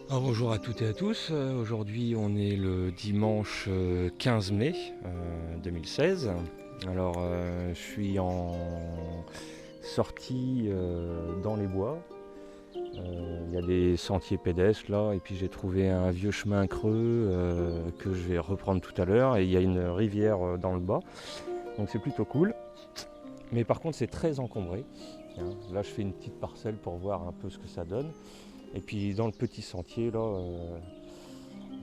Alors, bonjour à toutes et à tous. Aujourd'hui, on est le dimanche 15 mai 2016. Alors, je suis en sortie dans les bois. Il y a des sentiers pédestres là, et puis j'ai trouvé un vieux chemin creux que je vais reprendre tout à l'heure. Et il y a une rivière dans le bas, donc c'est plutôt cool. Mais par contre, c'est très encombré. Là, je fais une petite parcelle pour voir un peu ce que ça donne. Et puis dans le petit sentier là,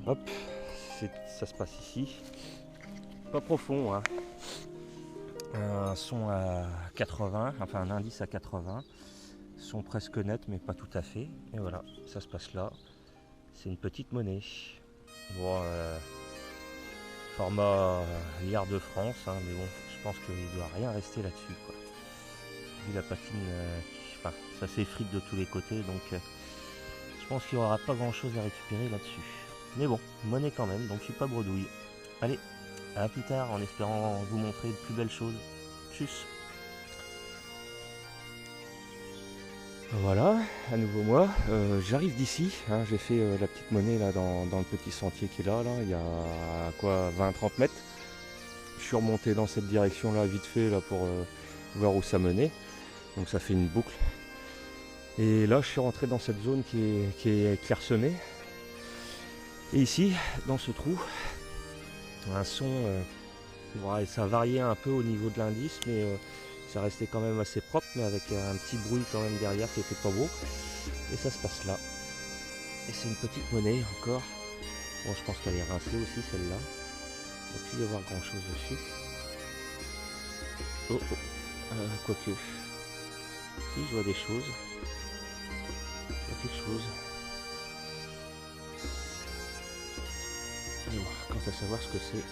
hop, ça se passe ici. Pas profond, hein. Un son à 80, enfin un indice à 80. Son presque net mais pas tout à fait. Et voilà, ça se passe là. C'est une petite monnaie. Bon, format liard de France, hein, mais bon, je pense qu'il ne doit rien rester là-dessus, quoi. Vu la patine, enfin, ça s'effrite de tous les côtés, donc je pense qu'il n'y aura pas grand-chose à récupérer là-dessus. Mais bon, monnaie quand même, donc je suis pas bredouille. Allez, à plus tard en espérant vous montrer de plus belles choses. Tchuss. Voilà, à nouveau moi. J'arrive d'ici, hein, j'ai fait la petite monnaie là dans le petit sentier qui est là, il y a quoi 20-30 mètres. Je suis remonté dans cette direction là vite fait là pour voir où ça menait. Donc ça fait une boucle. Et là je suis rentré dans cette zone qui est clairsemée. Et ici, dans ce trou, un son, ouais, ça variait un peu au niveau de l'indice, mais ça restait quand même assez propre, mais avec un petit bruit quand même derrière qui était pas beau. Et ça se passe là. Et c'est une petite monnaie encore. Bon, je pense qu'elle est rincée aussi celle-là. Il ne peut plus y avoir grand chose dessus. Oh oh, quoique. Si, je vois des choses. Je vois quelque chose. Et bon, quant à savoir ce que c'est.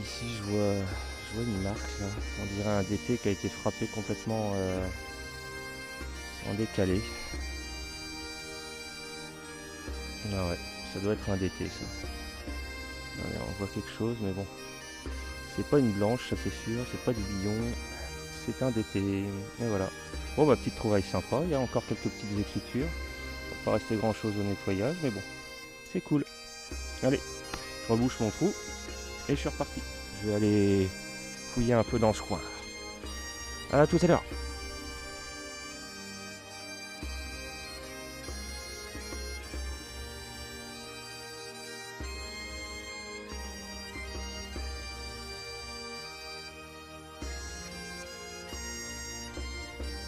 Ici, je vois une marque là. On dirait un DT qui a été frappé complètement en décalé. Ah ouais, ça doit être un DT ça. Allez, on voit quelque chose, mais bon. C'est pas une blanche, ça c'est sûr, c'est pas du billon, c'est un DT. Et voilà. Bon bah petite trouvaille sympa, il y a encore quelques petites écritures. Il va pas rester grand chose au nettoyage, mais bon, c'est cool. Allez, je rebouche mon trou et je suis reparti. Je vais aller fouiller un peu dans ce coin. À tout à l'heure.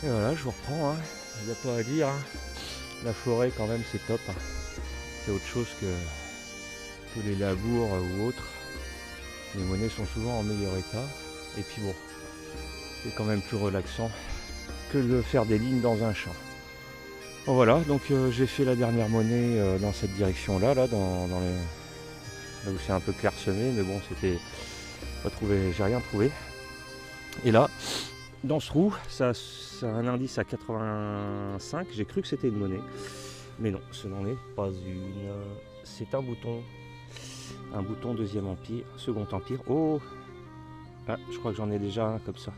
Et voilà, je vous reprends, hein. Il n'y a pas à dire, hein. La forêt quand même c'est top, hein. C'est autre chose que les labours ou autres. Les monnaies sont souvent en meilleur état. Et puis bon, c'est quand même plus relaxant que de faire des lignes dans un champ. Bon, voilà, donc j'ai fait la dernière monnaie dans cette direction là, là où c'est un peu clairsemé, mais bon, c'était pas trouvé, j'ai rien trouvé. Et là, dans ce trou, ça a un indice à 85, j'ai cru que c'était une monnaie, mais non, ce n'en est pas une. C'est un bouton deuxième empire, second empire. Oh, ah, je crois que j'en ai déjà un comme ça.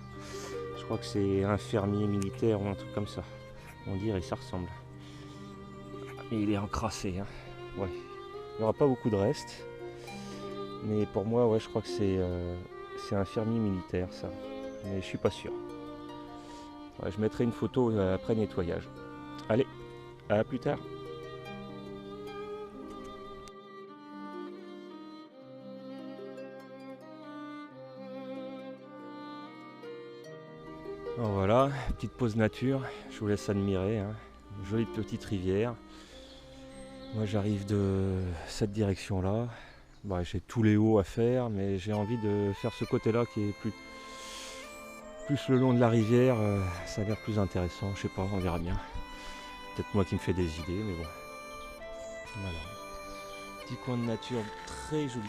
Je crois que c'est un fermier militaire ou un truc comme ça. On dirait, ça ressemble. Et il est encrassé, hein. Ouais. Il n'y aura pas beaucoup de restes. Mais pour moi, ouais, je crois que c'est un fermier militaire, ça. Mais je suis pas sûr. Ouais, je mettrai une photo après nettoyage. Allez, à plus tard. Alors voilà, petite pause nature. Je vous laisse admirer, hein. Une jolie petite rivière. Moi, j'arrive de cette direction-là. Bah, j'ai tous les hauts à faire, mais j'ai envie de faire ce côté-là qui est plus le long de la rivière. Ça a l'air plus intéressant, je sais pas, on verra bien. Peut-être moi qui me fais des idées, mais bon. Voilà. Petit coin de nature très joli.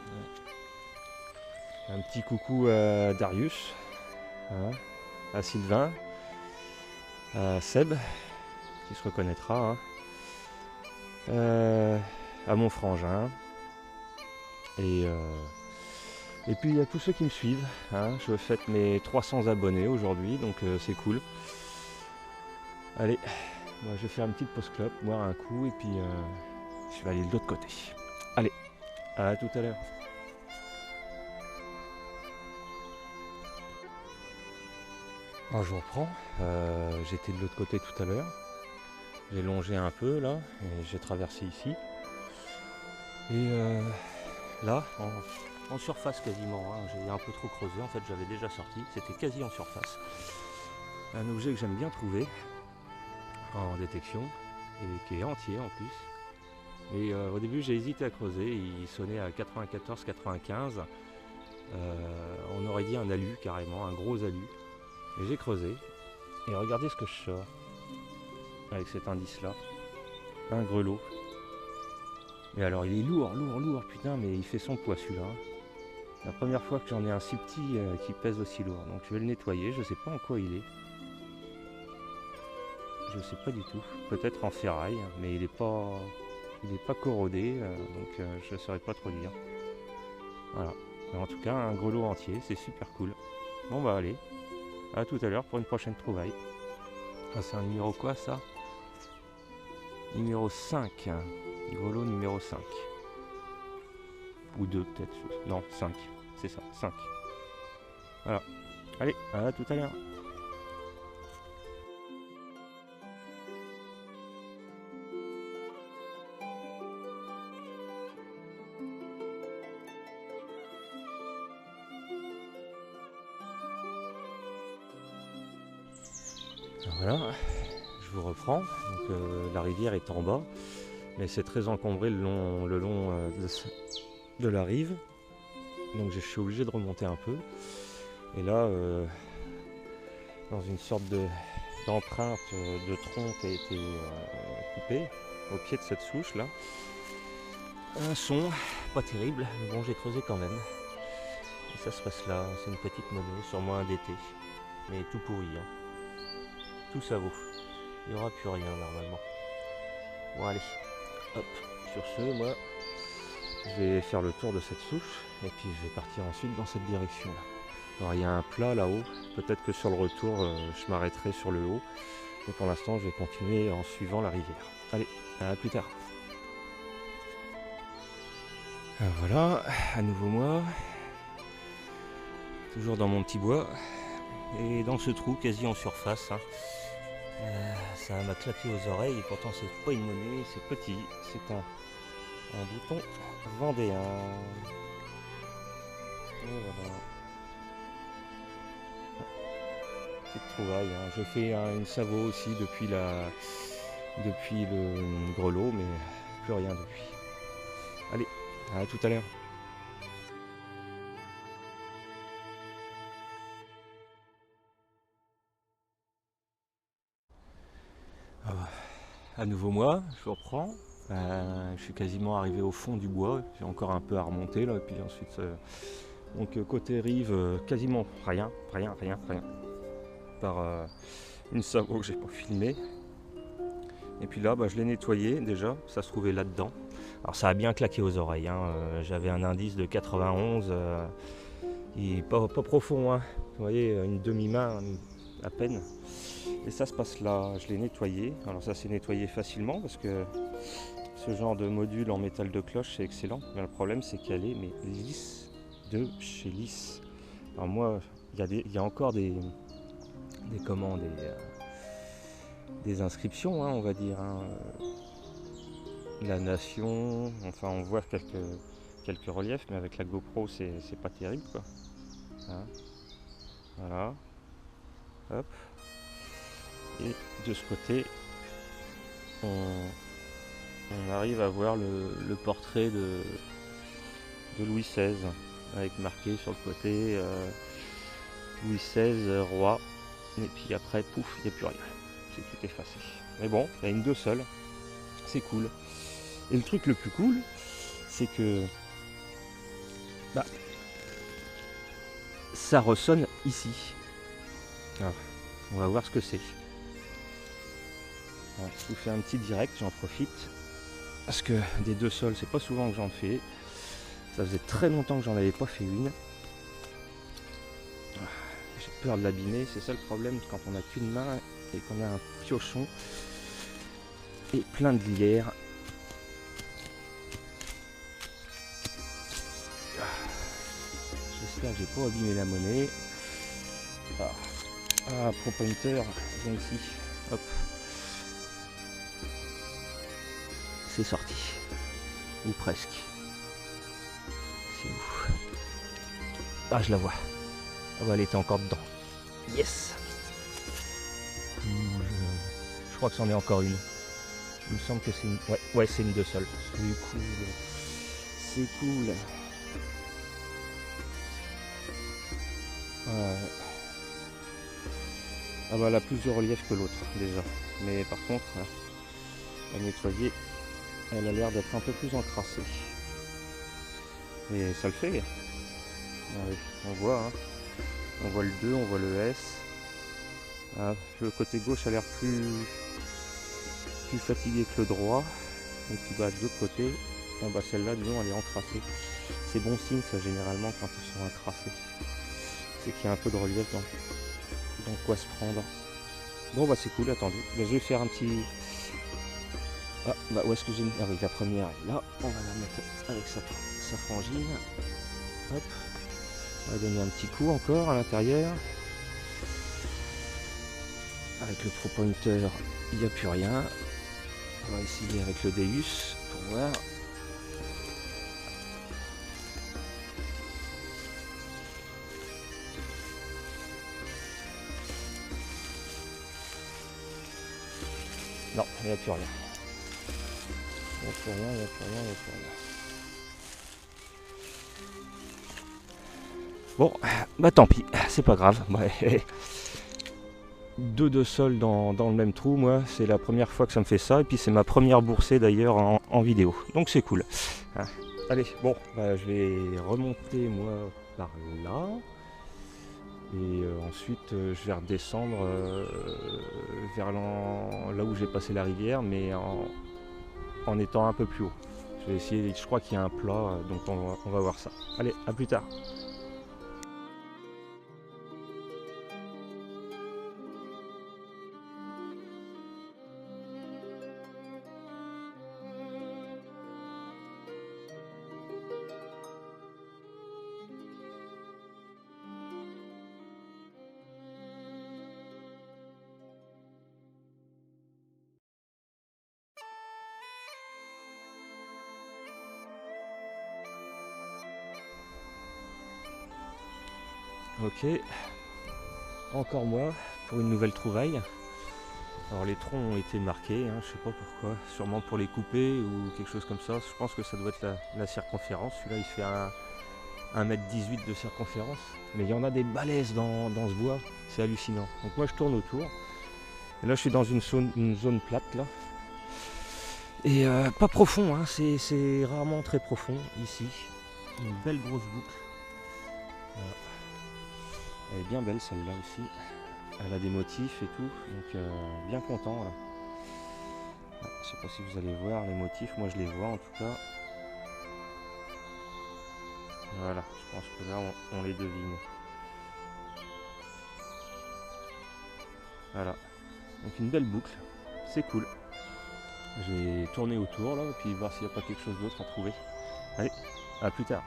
Ouais. Un petit coucou à Darius, hein, à Sylvain, à Seb, qui se reconnaîtra, hein, à mon frangin, et puis à tous ceux qui me suivent, hein. Je fête mes 300 abonnés aujourd'hui, donc c'est cool. Allez, moi je vais faire une petite pause clope, boire un coup et puis je vais aller de l'autre côté. Allez, à tout à l'heure. Alors je reprends, j'étais de l'autre côté tout à l'heure. J'ai longé un peu là et j'ai traversé ici. Et là, en surface quasiment, hein, j'ai un peu trop creusé, en fait j'avais déjà sorti, c'était quasi en surface. Un objet que j'aime bien trouver en détection et qui est entier en plus. Et au début j'ai hésité à creuser, il sonnait à 94-95. On aurait dit un alu carrément, un gros alu. Et j'ai creusé et regardez ce que je sors avec cet indice là, un grelot. Et alors il est lourd, putain, mais il fait son poids celui-là. La première fois que j'en ai un si petit qui pèse aussi lourd. Donc je vais le nettoyer, je sais pas en quoi il est. Je sais pas du tout. Peut-être en ferraille, mais il est pas corrodé, donc je ne saurais pas trop dire. Voilà. Mais en tout cas, un grelot entier, c'est super cool. Bon bah allez, à tout à l'heure pour une prochaine trouvaille. Ah, c'est un numéro quoi ça? Numéro 5. Grelot numéro 5. Ou 2 peut-être. Non, 5. C'est ça, 5. Voilà. Allez, à tout à l'heure. Voilà, je vous reprends. Donc, la rivière est en bas, mais c'est très encombré le long de la rive. Donc je suis obligé de remonter un peu. Et là, dans une sorte d'empreinte de tronc qui a été coupée au pied de cette souche là, un son pas terrible, mais bon j'ai creusé quand même. Et ça se passe là, c'est une petite monnaie, sûrement un DT, mais tout pourri. Hein. Tout ça vaut. Il n'y aura plus rien normalement. Bon allez, hop, sur ce, moi, je vais faire le tour de cette souche et puis je vais partir ensuite dans cette direction là. Alors il y a un plat là-haut, peut-être que sur le retour je m'arrêterai sur le haut, mais pour l'instant je vais continuer en suivant la rivière. Allez, à plus tard. Alors voilà, à nouveau moi, toujours dans mon petit bois, et dans ce trou quasi en surface. Hein. Ça m'a claqué aux oreilles et pourtant c'est pas une monnaie, c'est petit, c'est un bouton vendéen. Et voilà. Petite trouvaille, hein. Je fais une savo aussi depuis le grelot, mais plus rien depuis. Allez, à tout à l'heure. À nouveau moi, je reprends. Je suis quasiment arrivé au fond du bois, j'ai encore un peu à remonter là, et puis ensuite donc côté rive, quasiment rien. Par une savo que j'ai pas filmé. Et puis là, je l'ai nettoyé déjà, ça se trouvait là-dedans. Alors ça a bien claqué aux oreilles, hein. J'avais un indice de 91, il est pas profond, hein. Vous voyez, une demi-main à peine. Et ça se passe là, je l'ai nettoyé. Alors ça s'est nettoyé facilement parce que ce genre de module en métal de cloche c'est excellent. Mais le problème c'est qu'elle est lisse de chez lisse. Alors moi, il y a encore des inscriptions, hein, on va dire. Hein. La nation, enfin on voit quelques reliefs, mais avec la GoPro c'est pas terrible quoi. Hein. Voilà. Hop. Et de ce côté, on arrive à voir le portrait de Louis XVI, avec marqué sur le côté Louis XVI, roi, et puis après, pouf, il n'y a plus rien. C'est tout effacé. Mais bon, il y a une 2 seule, c'est cool. Et le truc le plus cool, c'est que ça ressonne ici. Alors, on va voir ce que c'est. Alors, je vous fais un petit direct, j'en profite. Parce que des 2 sols, c'est pas souvent que j'en fais. Ça faisait très longtemps que j'en avais pas fait une. J'ai peur de l'abîmer, c'est ça le problème quand on n'a qu'une main. et qu'on a un piochon et plein de lierre. J'espère que j'ai pas abîmé la monnaie. Pro Pointer, viens ici. Hop. C'est sorti. Ou presque. C'est où? Ah, je la vois. Ah bah, elle était encore dedans. Yes. Je crois que c'en est encore une. Il me semble que c'est une... Ouais, c'est une de seule. C'est cool. C'est cool. Ah bah, elle a plus de relief que l'autre déjà. Mais par contre, à nettoyer, elle a l'air d'être un peu plus encrassée. Et ça le fait. Allez, on voit, hein. On voit le 2, on voit le S. Le côté gauche a l'air plus fatigué que le droit. Et puis bah, de l'autre côté, bon, bah, celle-là, disons, elle est encrassée. C'est bon signe, ça, généralement, quand ils sont encrassés. C'est qu'il y a un peu de relief dans quoi se prendre. Bon, bah, c'est cool, attendez. Bah, je vais faire un petit... Ah, bah, où est-ce que j'ai mis? Ah oui, la première est là. On va la mettre avec sa frangine. Hop. On va donner un petit coup encore à l'intérieur. Avec le Pro Pointer, il n'y a plus rien. On va essayer avec le Deus pour voir. Non, il n'y a plus rien. Il n'y a plus rien, il n'y a plus rien, il n'y a plus rien. Bon, bah tant pis, c'est pas grave. Ouais. 2 de sol dans le même trou, moi, c'est la première fois que ça me fait ça. Et puis c'est ma première boursée d'ailleurs en vidéo. Donc c'est cool. Allez, bon, bah, je vais remonter moi par là. Et ensuite je vais redescendre vers là où j'ai passé la rivière, mais en étant un peu plus haut. Je vais essayer, je crois qu'il y a un plat, donc on va voir ça. Allez, à plus tard. Ok, encore moi pour une nouvelle trouvaille. Alors les troncs ont été marqués, hein, je sais pas pourquoi, sûrement pour les couper ou quelque chose comme ça. Je pense que ça doit être la circonférence. Celui-là il fait 1,18 m de circonférence. Mais il y en a des balaises dans ce bois, c'est hallucinant. Donc moi je tourne autour. Et là je suis dans une zone plate là. Et pas profond, hein, c'est rarement très profond ici. Une belle grosse boucle. Voilà. Elle est bien belle celle-là aussi. Elle a des motifs et tout, donc bien content là. Je sais pas si vous allez voir les motifs, moi je les vois en tout cas. Voilà, je pense que là on les devine. Voilà, donc une belle boucle, c'est cool. Je vais tourner autour là, et puis voir s'il n'y a pas quelque chose d'autre à trouver. Allez, à plus tard.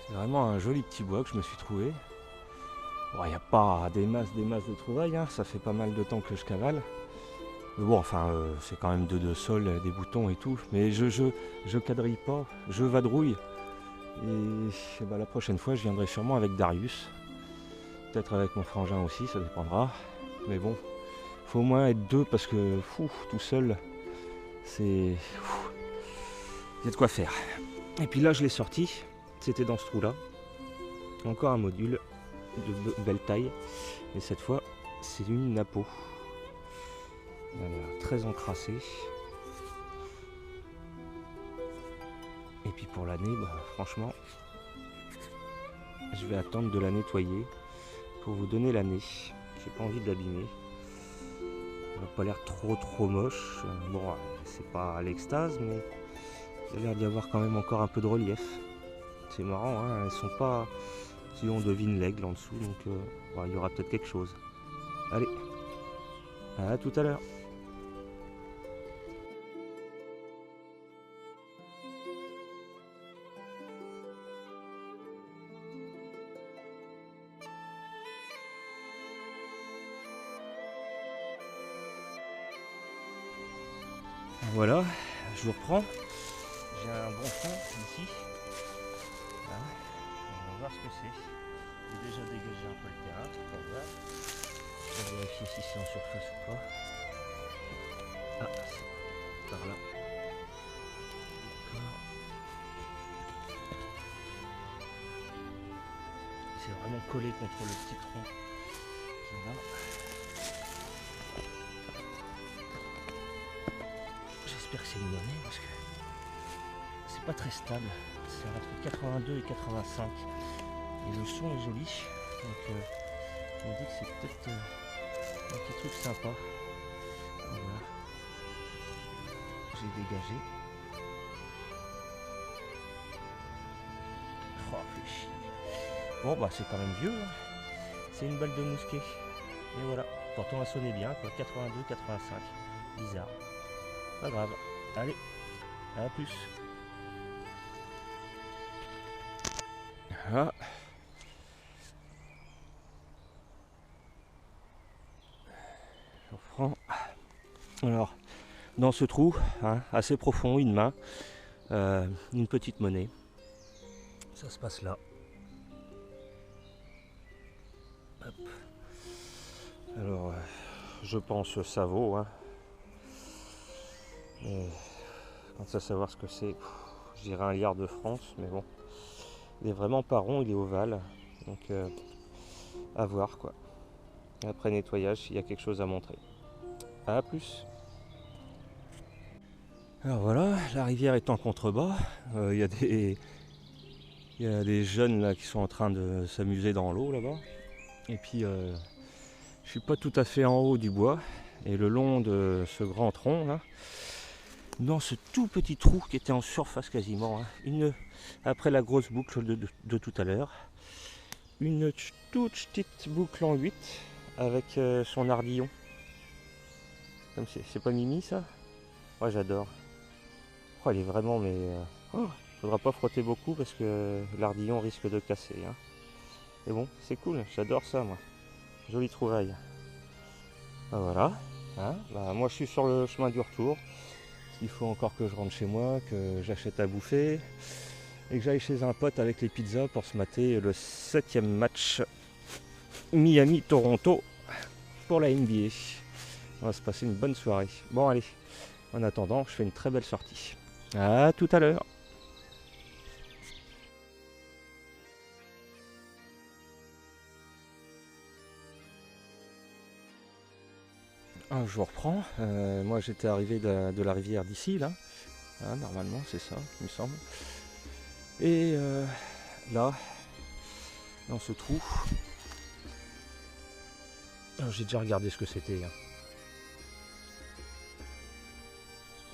C'est vraiment un joli petit bois que je me suis trouvé. Bon, il n'y a pas des masses de trouvailles, hein. Ça fait pas mal de temps que je cavale. Mais bon, enfin, c'est quand même de sol, des boutons et tout. Mais je quadrille pas, je vadrouille. Et bah, la prochaine fois, je viendrai sûrement avec Darius. Peut-être avec mon frangin aussi, ça dépendra. Mais bon, faut au moins être 2 parce que tout seul, c'est... Il y a de quoi faire. Et puis là, je l'ai sorti. C'était dans ce trou-là. Encore un module de belle taille. Et cette fois, c'est une napo. Voilà, très encrassée. Et puis pour l'année, bah, franchement, je vais attendre de la nettoyer pour vous donner l'année. J'ai pas envie de l'abîmer. n'a pas l'air trop moche. Bon, c'est pas l'extase, mais il a l'air d'y avoir quand même encore un peu de relief. C'est marrant, hein, elles sont pas... Si on devine l'aigle en dessous, donc bon, il y aura peut-être quelque chose. Allez, à tout à l'heure. Voilà, je vous reprends. J'ai un bon fond ici. Là, on va voir ce que c'est. J'ai déjà dégagé un peu le terrain, on va voir. Je vais vérifier si c'est en surface ou pas. Ah, c'est par là. D'accord. C'est vraiment collé contre le petit tronc qui est là. J'espère que c'est une monnaie parce que c'est pas très stable. C'est entre 82 et 85. Et le son est joli. Donc je me dis que c'est peut-être un petit truc sympa. Voilà. J'ai dégagé. Oh, réfléchi. Bon bah c'est quand même vieux. Hein. C'est une balle de mousquet. Et voilà. Pourtant elle sonnait bien quoi. 82, 85. Bizarre. Pas grave. Allez. À plus. Ah. Je reprends. Alors, dans ce trou, hein, assez profond, une main, une petite monnaie. Ça se passe là. Hop. Alors, je pense que ça vaut. Hein. Mais, quant à savoir ce que c'est, je dirais 1 liard de France, mais bon. Il est vraiment pas rond, il est ovale. Donc, à voir quoi. Après nettoyage, il y a quelque chose à montrer. A plus. Alors voilà, la rivière est en contrebas. Il y a des jeunes là qui sont en train de s'amuser dans l'eau là-bas. Et puis je suis pas tout à fait en haut du bois. Et le long de ce grand tronc là, dans ce tout petit trou qui était en surface quasiment, hein, après la grosse boucle de tout à l'heure, une toute petite boucle en 8 avec son ardillon. Comme c'est pas Mimi ça? Moi j'adore. Oh, elle est vraiment mais... faudra pas frotter beaucoup parce que l'ardillon risque de casser. Hein. Mais bon, c'est cool, j'adore ça moi. Jolie trouvaille. Ben voilà. Hein, bah, moi je suis sur le chemin du retour. Il faut encore que je rentre chez moi, que j'achète à bouffer et que j'aille chez un pote avec les pizzas pour se mater le 7e match Miami-Toronto pour la NBA. On va se passer une bonne soirée. Bon allez, en attendant, je fais une très belle sortie. À tout à l'heure. Ah, je vous reprends. Moi j'étais arrivé de la rivière d'ici là. Hein, normalement c'est ça, il me semble. Et là, dans ce trou, j'ai déjà regardé ce que c'était. Hein.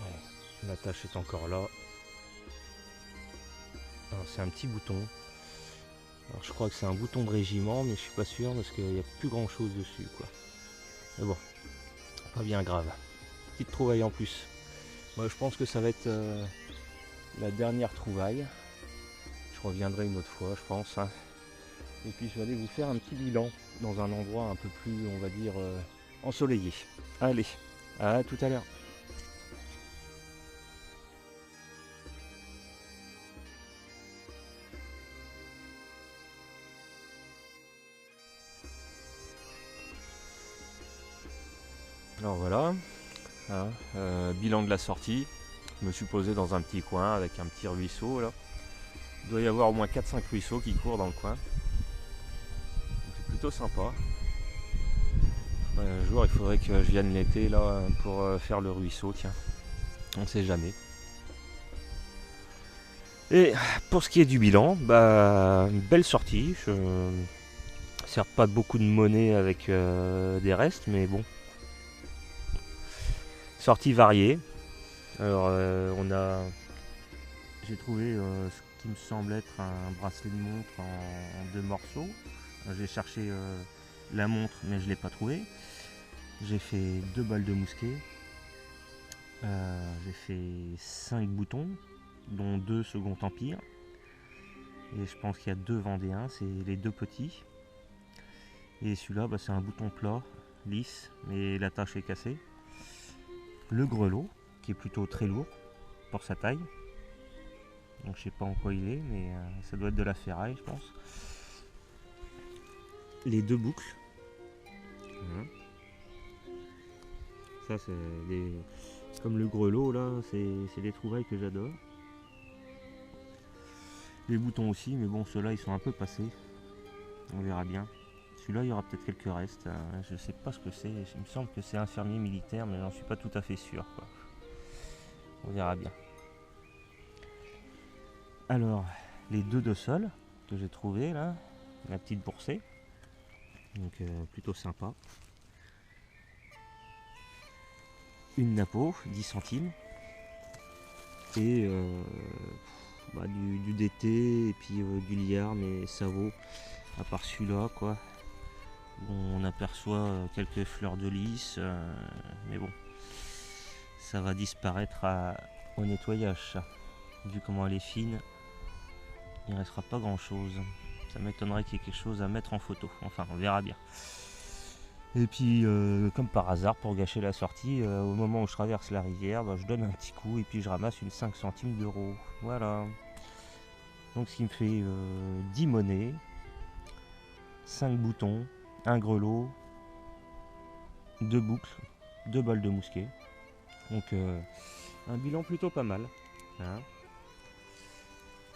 Ouais, la tâche est encore là. C'est un petit bouton. Alors je crois que c'est un bouton de régiment, mais je suis pas sûr parce qu'il n'y a plus grand chose dessus quoi. Mais bon, pas bien grave. Petite trouvaille en plus. Moi je pense que ça va être la dernière trouvaille. Je reviendrai une autre fois je pense. Hein. Et puis je vais aller vous faire un petit bilan dans un endroit un peu plus, on va dire, ensoleillé. Allez, à tout à l'heure. Alors voilà, hein, bilan de la sortie. Je me suis posé dans un petit coin avec un petit ruisseau là. Il doit y avoir au moins 4-5 ruisseaux qui courent dans le coin. C'est plutôt sympa. Un jour il faudrait que je vienne l'été là pour faire le ruisseau, tiens. On ne sait jamais. Et pour ce qui est du bilan, bah une belle sortie. Certes pas beaucoup de monnaie avec des restes, mais bon. Sorties variées. Alors j'ai trouvé ce qui me semble être un bracelet de montre en 2 morceaux. J'ai cherché la montre mais je ne l'ai pas trouvé. J'ai fait 2 balles de mousquet. J'ai fait 5 boutons, dont 2 Second Empire. Et je pense qu'il y a 2 Vendéens, c'est les 2 petits. Et celui-là, bah, c'est un bouton plat, lisse, mais la tâche est cassée. Le grelot, qui est plutôt très lourd pour sa taille. Donc je sais pas en quoi il est, mais ça doit être de la ferraille, je pense. Les 2 boucles. Voilà. Ça, c'est comme le grelot, là, c'est des trouvailles que j'adore. Les boutons aussi, mais bon, ceux-là, ils sont un peu passés. On verra bien. Celui-là, il y aura peut-être quelques restes. Je sais pas ce que c'est. Il me semble que c'est infirmier militaire, mais j'en suis pas tout à fait sûr, quoi. On verra bien. Alors, les 2 de sol que j'ai trouvé là, la petite boursée. Donc plutôt sympa. Une napo, 10 centimes. Et du DT et puis du liard, mais ça vaut, à part celui-là, quoi. Bon, on aperçoit quelques fleurs de lys, mais bon, ça va disparaître au nettoyage, ça. Vu comment elle est fine, il ne restera pas grand chose. Ça m'étonnerait qu'il y ait quelque chose à mettre en photo. Enfin, on verra bien. Et puis, comme par hasard, pour gâcher la sortie, au moment où je traverse la rivière, bah, je donne un petit coup et puis je ramasse une 5 centimes d'euros. Voilà. Donc, ce qui me fait 10 monnaies, 5 boutons, un grelot, 2 boucles, 2 balles de mousquet. Donc, un bilan plutôt pas mal. Hein.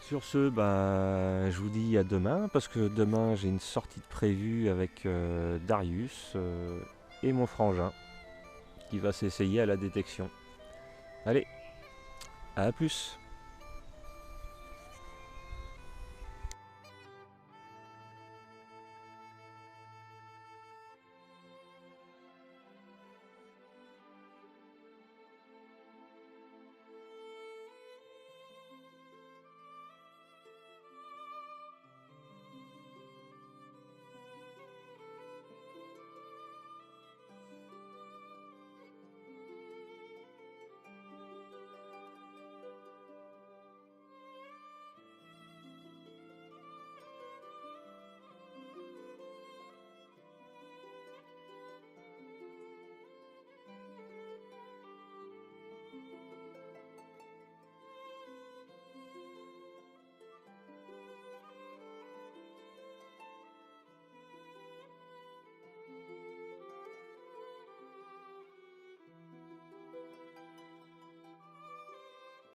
Sur ce, bah, je vous dis à demain, parce que demain j'ai une sortie de prévue avec Darius et mon frangin qui va s'essayer à la détection. Allez, à plus!